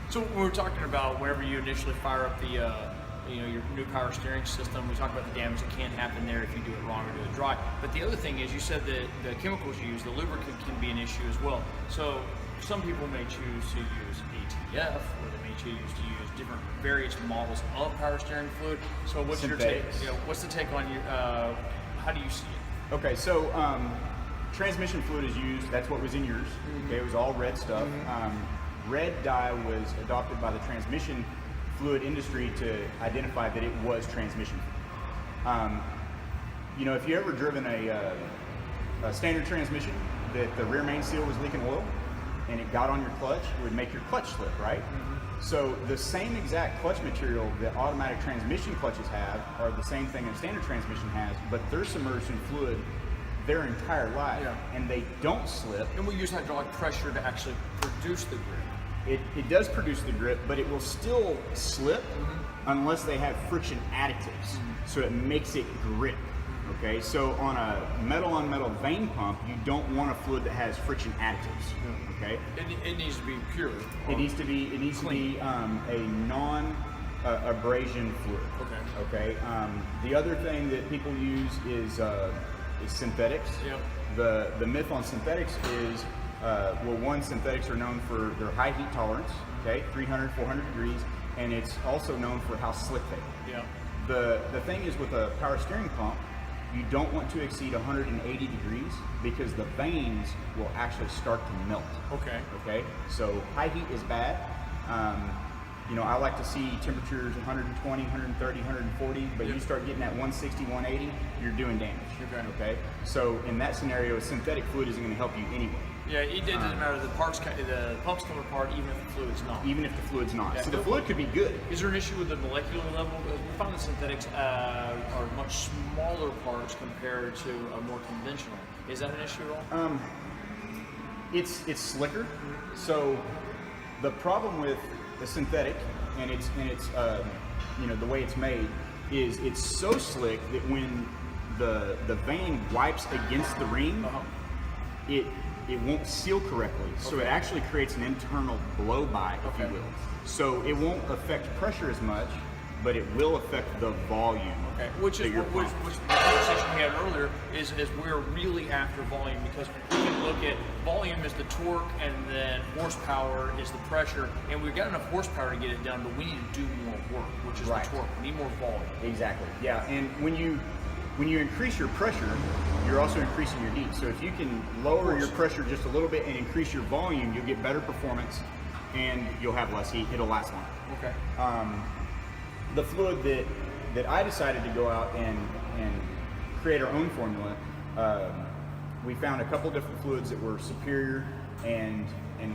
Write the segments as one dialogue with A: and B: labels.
A: So we were talking about whenever you initially fire up the your new power steering system, we talked about the damage that can happen there if you do it wrong or do it dry. But the other thing is, you said that the chemicals you use, the lubricant, can be an issue as well. So some people may choose to use ATF, or they may choose to use different various models of power steering fluid. So what's your take? What's the take on your? How do you see it?
B: Okay, so transmission fluid is used. That's what was in yours. Okay, it was all red stuff. Red dye was adopted by the transmission fluid industry to identify that it was transmission fluid. If you ever driven a standard transmission that the rear main seal was leaking oil and it got on your clutch, it would make your clutch slip, right? So the same exact clutch material that automatic transmission clutches have are the same thing a standard transmission has, but they're submerged in fluid their entire life, and they don't slip.
A: And we use hydraulic pressure to actually produce the grip.
B: It does produce the grip, but it will still slip unless they have friction additives, so it makes it grip. Okay, so on a metal-on-metal vane pump, you don't want a fluid that has friction additives. Okay,
A: it needs to be pure.
B: It needs to be a non-abrasion fluid. Okay. The other thing that people use is synthetics. The myth on synthetics is, synthetics are known for their high heat tolerance, okay, 300, 400 degrees, and it's also known for how slick they are. The thing is, with a power steering pump, you don't want to exceed 180 degrees because the vanes will actually start to melt. Okay, so high heat is bad. I like to see temperatures 120, 130, 140, but you start getting at 160, 180, you're doing damage. Okay, so in that scenario, a synthetic fluid isn't going to help you anyway.
A: Yeah, it doesn't matter. The pump's come apart even if the fluid's not.
B: Even if the fluid's not. So the fluid could be good.
A: Is there an issue with the molecular level? We found that synthetics are much smaller parts compared to a more conventional. Is that an issue at all?
B: It's slicker. So the problem with the synthetic and it's the way it's made is it's so slick that when the vane wipes against the ring, it won't seal correctly, so it actually creates an internal blow-by, if you will. So it won't affect pressure as much, but it will affect the volume.
A: Which is what the conversation we had earlier is we're really after volume, because we can look at volume as the torque and then horsepower is the pressure, and we've got enough horsepower to get it done, but we need to do more work, which is the torque. We need more volume.
B: Exactly. Yeah, and when you increase your pressure, you're also increasing your heat. So if you can lower your pressure just a little bit and increase your volume, you'll get better performance and you'll have less heat. It'll last longer. The fluid that I decided to go out and create our own formula, we found a couple different fluids that were superior, and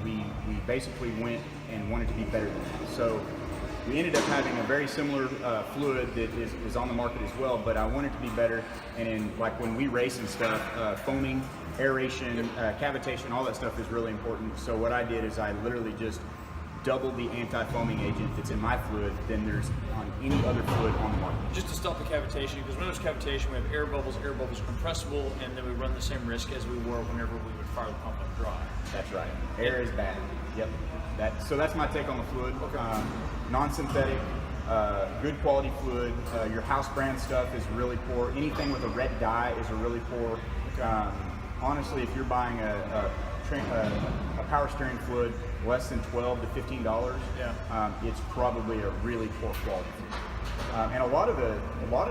B: we basically went and wanted to be better than that. So we ended up having a very similar fluid that is on the market as well, but I wanted to be better. And like when we race and stuff, foaming, aeration, cavitation, all that stuff is really important. So what I did is I literally just doubled the anti-foaming agent that's in my fluid than there's on any other fluid on the market.
A: Just to stop the cavitation, because when there's cavitation, we have air bubbles are compressible, and then we run the same risk as we were whenever we would fire the pump up dry.
B: That's right. Air is bad. Yep. So that's my take on the fluid. Non-synthetic, good quality fluid. Your house brand stuff is really poor. Anything with a red dye is a really poor. Honestly, if you're buying a power steering fluid less than $12 to $15, it's probably a really poor quality fluid. And a lot of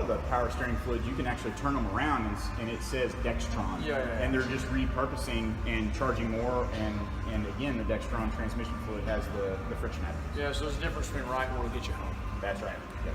B: the power steering fluids, you can actually turn them around and it says Dextron, and they're just repurposing and charging more. And again, the Dextron transmission fluid has the friction additives.
A: So there's a difference between right and what will get you home.
B: That's right. Yep.